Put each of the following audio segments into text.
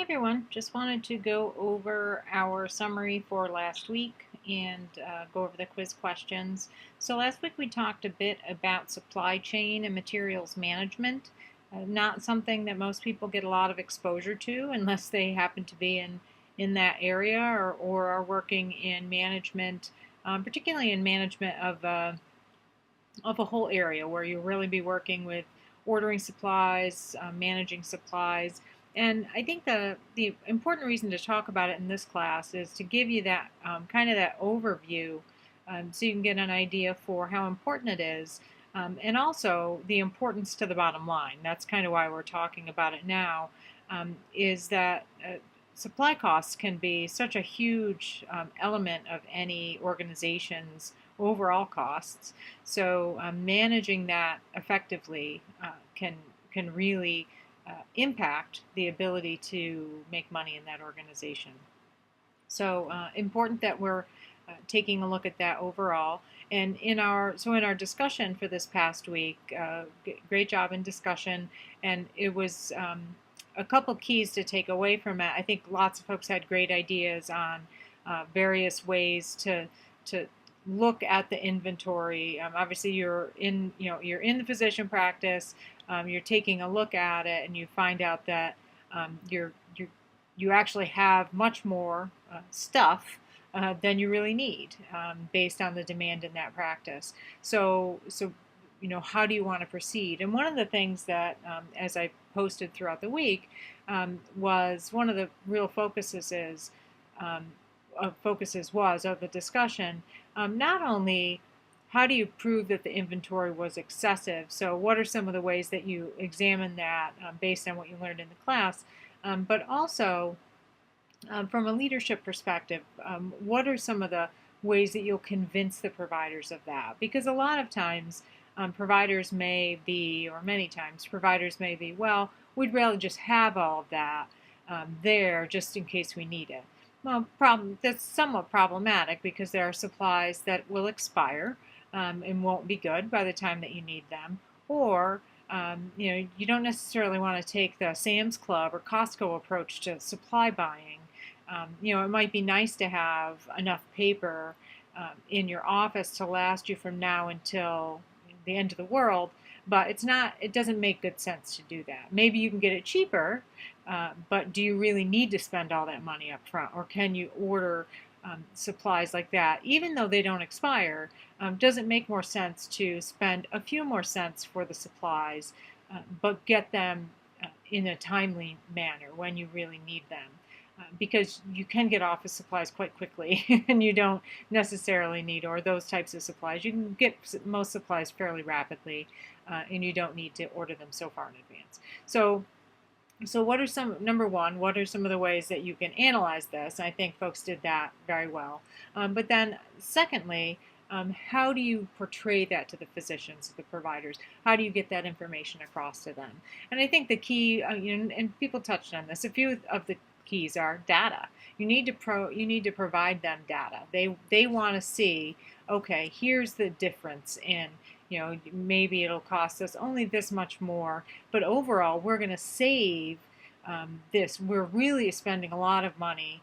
Everyone, just wanted to go over our summary for last week and go over the quiz questions. So last week we talked a bit about supply chain and materials management. Not something that most people get a lot of exposure to unless they happen to be in that area or are working in management, particularly in management of a whole area where you'll really be working with ordering supplies, managing supplies. And I think the important reason to talk about it in this class is to give you that kind of that overview, so you can get an idea for how important it is, and also the importance to the bottom line. That's kind of why we're talking about it now, is that supply costs can be such a huge element of any organization's overall costs. So managing that effectively can really impact the ability to make money in that organization. So important that we're taking a look at that overall. And in our discussion for this past week, great job in discussion, and it was a couple keys to take away from it. I think lots of folks had great ideas on various ways to look at the inventory. Obviously, you're in the physician practice. You're taking a look at it, and you find out that you actually have much more stuff than you really need, based on the demand in that practice. So how do you want to proceed? And one of the things that, as I posted throughout the week, was one of the real focuses of the discussion, not only how do you prove that the inventory was excessive, so what are some of the ways that you examine that based on what you learned in the class, but also from a leadership perspective, what are some of the ways that you'll convince the providers of that? Because a lot of times providers may be, or many times providers may be, well, we'd rather just have all of that there just in case we need it. Well, that's somewhat problematic because there are supplies that will expire and won't be good by the time that you need them. Or you don't necessarily want to take the Sam's Club or Costco approach to supply buying. It might be nice to have enough paper in your office to last you from now until the end of the world, but it doesn't make good sense to do that. Maybe you can get it cheaper, but do you really need to spend all that money up front, or can you order supplies like that, even though they don't expire? Does it make more sense to spend a few more cents for the supplies, but get them in a timely manner when you really need them? Because you can get office supplies quite quickly and you don't necessarily need, or those types of supplies. You can get most supplies fairly rapidly, and you don't need to order them so far in advance. So number one, what are some of the ways that you can analyze this? I think folks did that very well. But then secondly, how do you portray that to the physicians, the providers? How do you get that information across to them? And I think the key, and people touched on this, a few of the keys are data. You need to provide them data. They want to see, okay, here's the difference in, maybe it'll cost us only this much more, but overall we're going to save this. We're really spending a lot of money,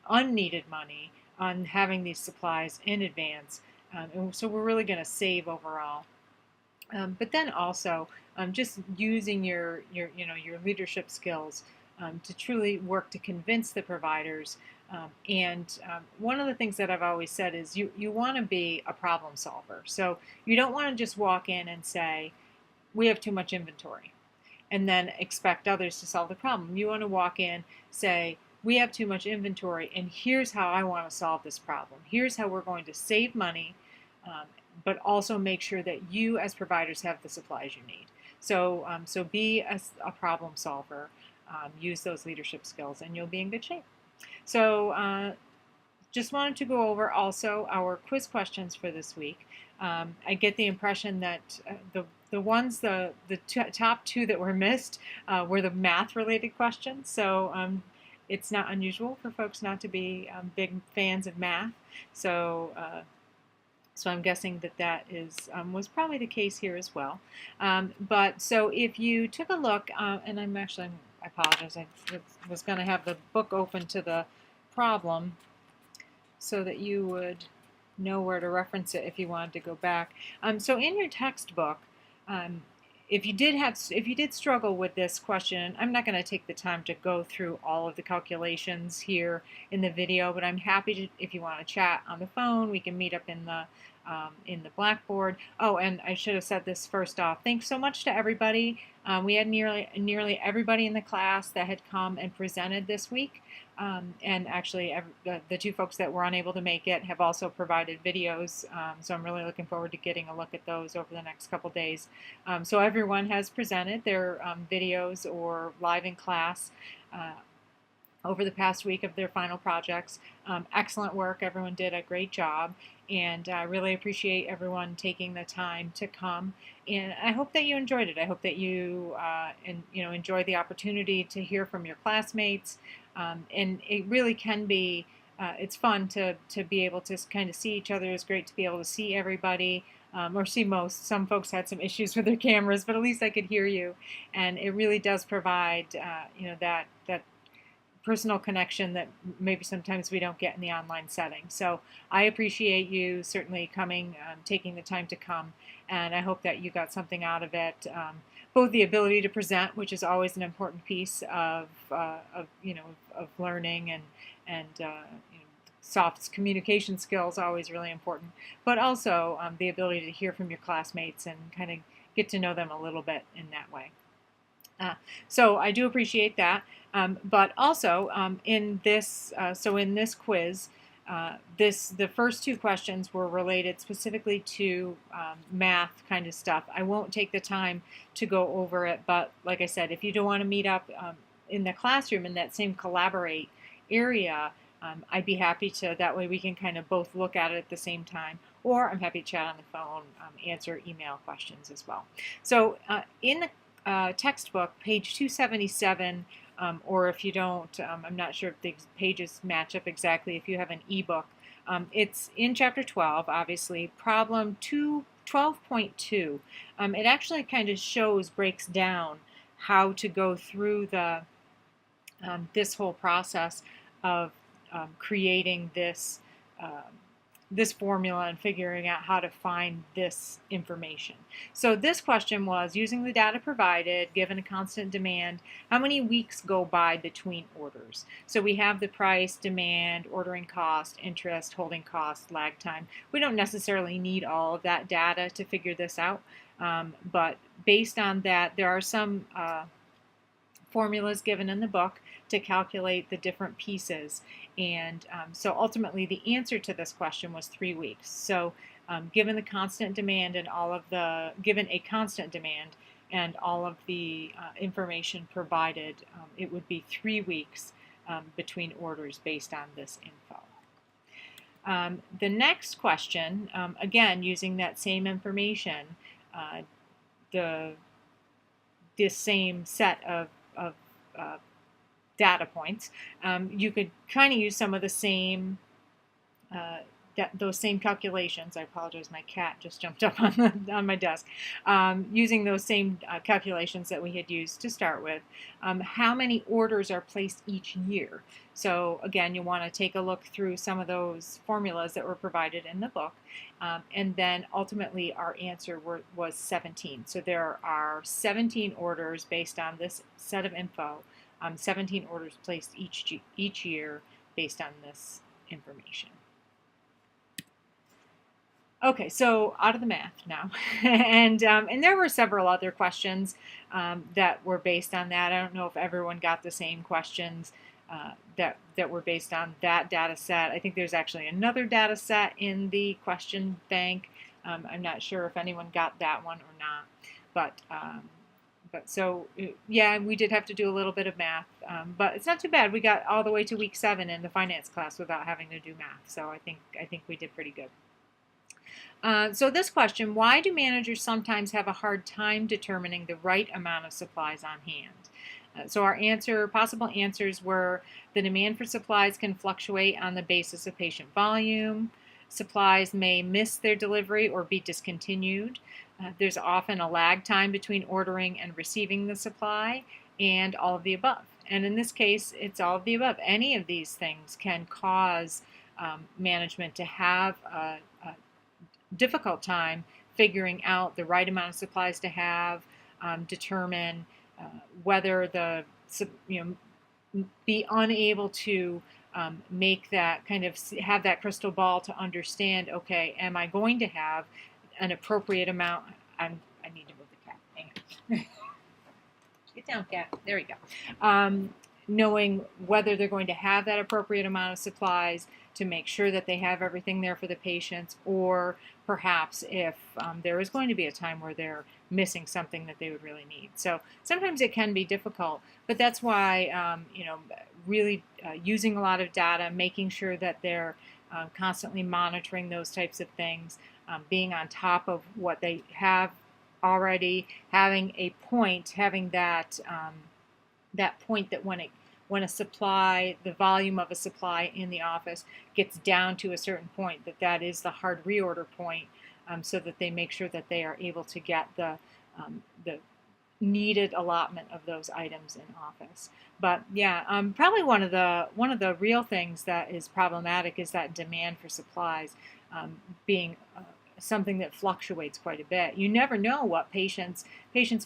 unneeded money, on having these supplies in advance, and so we're really going to save overall. But then also just using your leadership skills to truly work to convince the providers. And one of the things that I've always said is you want to be a problem solver. So you don't want to just walk in and say, we have too much inventory, and then expect others to solve the problem. You want to walk in, say, we have too much inventory, and here's how I want to solve this problem. Here's how we're going to save money, but also make sure that you as providers have the supplies you need. So be a problem solver. Use those leadership skills, and you'll be in good shape. So just wanted to go over also our quiz questions for this week. I get the impression that the top two that were missed were the math-related questions. So it's not unusual for folks not to be big fans of math. So I'm guessing that was probably the case here as well. But so if you took a look, and I'm I apologize. I was going to have the book open to the problem so that you would know where to reference it if you wanted to go back. So in your textbook, um, if you did struggle with this question, I'm not going to take the time to go through all of the calculations here in the video, but I'm happy to, if you want to chat on the phone, we can meet up in the Blackboard. Oh, and I should have said this first off. Thanks so much to everybody. We had nearly everybody in the class that had come and presented this week. And actually, the two folks that were unable to make it have also provided videos, so I'm really looking forward to getting a look at those over the next couple days. So everyone has presented their videos or live in class over the past week of their final projects. Excellent work. Everyone did a great job, and I really appreciate everyone taking the time to come. And I hope that you enjoyed it. I hope that you enjoy the opportunity to hear from your classmates. And it really can be. It's fun to be able to kind of see each other. It's great to be able to see everybody. Or see most. Some folks had some issues with their cameras, but at least I could hear you, and it really does provide that personal connection that maybe sometimes we don't get in the online setting. So I appreciate you certainly coming, taking the time to come, and I hope that you got something out of it. Both the ability to present, which is always an important piece of learning, and soft communication skills, always really important, but also the ability to hear from your classmates and kind of get to know them a little bit in that way. So I do appreciate that, but also in this quiz, the first two questions were related specifically to math kind of stuff. I won't take the time to go over it, but like I said, if you don't want to meet up in the classroom in that same Collaborate area, I'd be happy to. That way we can kind of both look at it at the same time, or I'm happy to chat on the phone, answer email questions as well. So in the textbook, page 277, or if you don't, I'm not sure if the pages match up exactly. If you have an ebook, it's in chapter 12, obviously, problem 12.2. It actually kind of breaks down how to go through the this whole process of creating this formula and figuring out how to find this information. So this question was, using the data provided, given a constant demand, how many weeks go by between orders? So we have the price, demand, ordering cost, interest, holding cost, lag time. We don't necessarily need all of that data to figure this out, but based on that, there are some formulas given in the book to calculate the different pieces. And so ultimately the answer to this question was 3 weeks. So given the constant demand and given a constant demand and all of the information provided, it would be 3 weeks between orders based on this info. The next question, again using that same information, this same set of data points, you could kind of use some of the same those same calculations. I apologize, my cat just jumped up on my desk. Using those same calculations that we had used to start with, how many orders are placed each year? So again, you want to take a look through some of those formulas that were provided in the book, and then ultimately our answer was 17. So there are 17 orders based on this set of info, 17 orders placed each year based on this information. Okay, so out of the math now, and there were several other questions that were based on that. I don't know if everyone got the same questions that were based on that data set. I think there's actually another data set in the question bank. I'm not sure if anyone got that one or not, but so yeah, we did have to do a little bit of math, but it's not too bad. We got all the way to week 7 in the finance class without having to do math, so I think we did pretty good. So this question, why do managers sometimes have a hard time determining the right amount of supplies on hand? So our possible answers were, the demand for supplies can fluctuate on the basis of patient volume. Supplies may miss their delivery or be discontinued. There's often a lag time between ordering and receiving the supply. and all of the above. And in this case, it's all of the above. Any of these things can cause management to have a difficult time figuring out the right amount of supplies to have, determine uh, whether the, be unable to make that kind of have that crystal ball to understand, okay, am I going to have an appropriate amount? I need to move the cat. Hang on. Get down, cat. There we go. Knowing whether they're going to have that appropriate amount of supplies to make sure that they have everything there for the patients, or perhaps if there is going to be a time where they're missing something that they would really need. So sometimes it can be difficult, but that's why really using a lot of data, making sure that they're constantly monitoring those types of things, being on top of what they have already, having a point, having that that point that when a supply, the volume of a supply in the office gets down to a certain point, that is the hard reorder point, so that they make sure that they are able to get the needed allotment of those items in office. But yeah, probably one of the real things that is problematic is that demand for supplies being something that fluctuates quite a bit. You never know what patients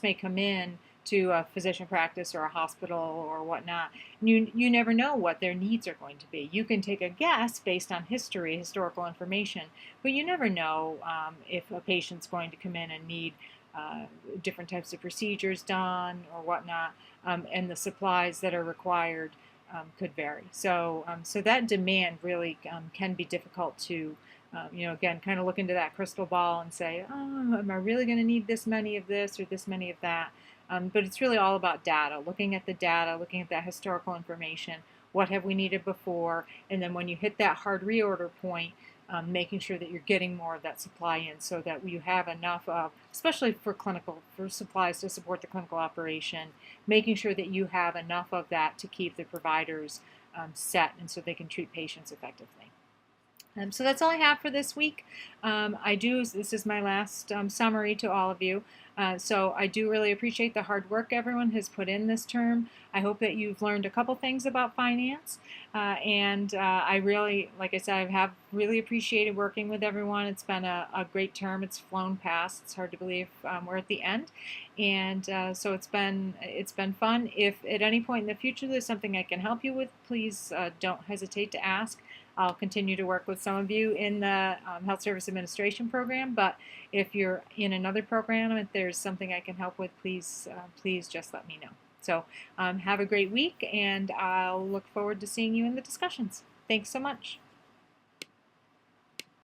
may come in to a physician practice or a hospital or whatnot. You never know what their needs are going to be. You can take a guess based on history, historical information, but you never know if a patient's going to come in and need different types of procedures done or whatnot, and the supplies that are required could vary. So that demand really can be difficult to again, kind of look into that crystal ball and say, oh, am I really going to need this many of this or this many of that? But it's really all about data, looking at the data, looking at that historical information, what have we needed before, and then when you hit that hard reorder point, making sure that you're getting more of that supply in so that you have enough of, especially for supplies to support the clinical operation, making sure that you have enough of that to keep the providers set and so they can treat patients effectively. So that's all I have for this week. This is my last summary to all of you. So I do really appreciate the hard work everyone has put in this term. I hope that you've learned a couple things about finance. And I really, like I said, I have really appreciated working with everyone. It's been a great term. It's flown past. It's hard to believe we're at the end. And so it's been fun. If at any point in the future there's something I can help you with, please don't hesitate to ask. I'll continue to work with some of you in the Health Service Administration program, but if you're in another program, if there's something I can help with, please just let me know. So have a great week, and I'll look forward to seeing you in the discussions. Thanks so much.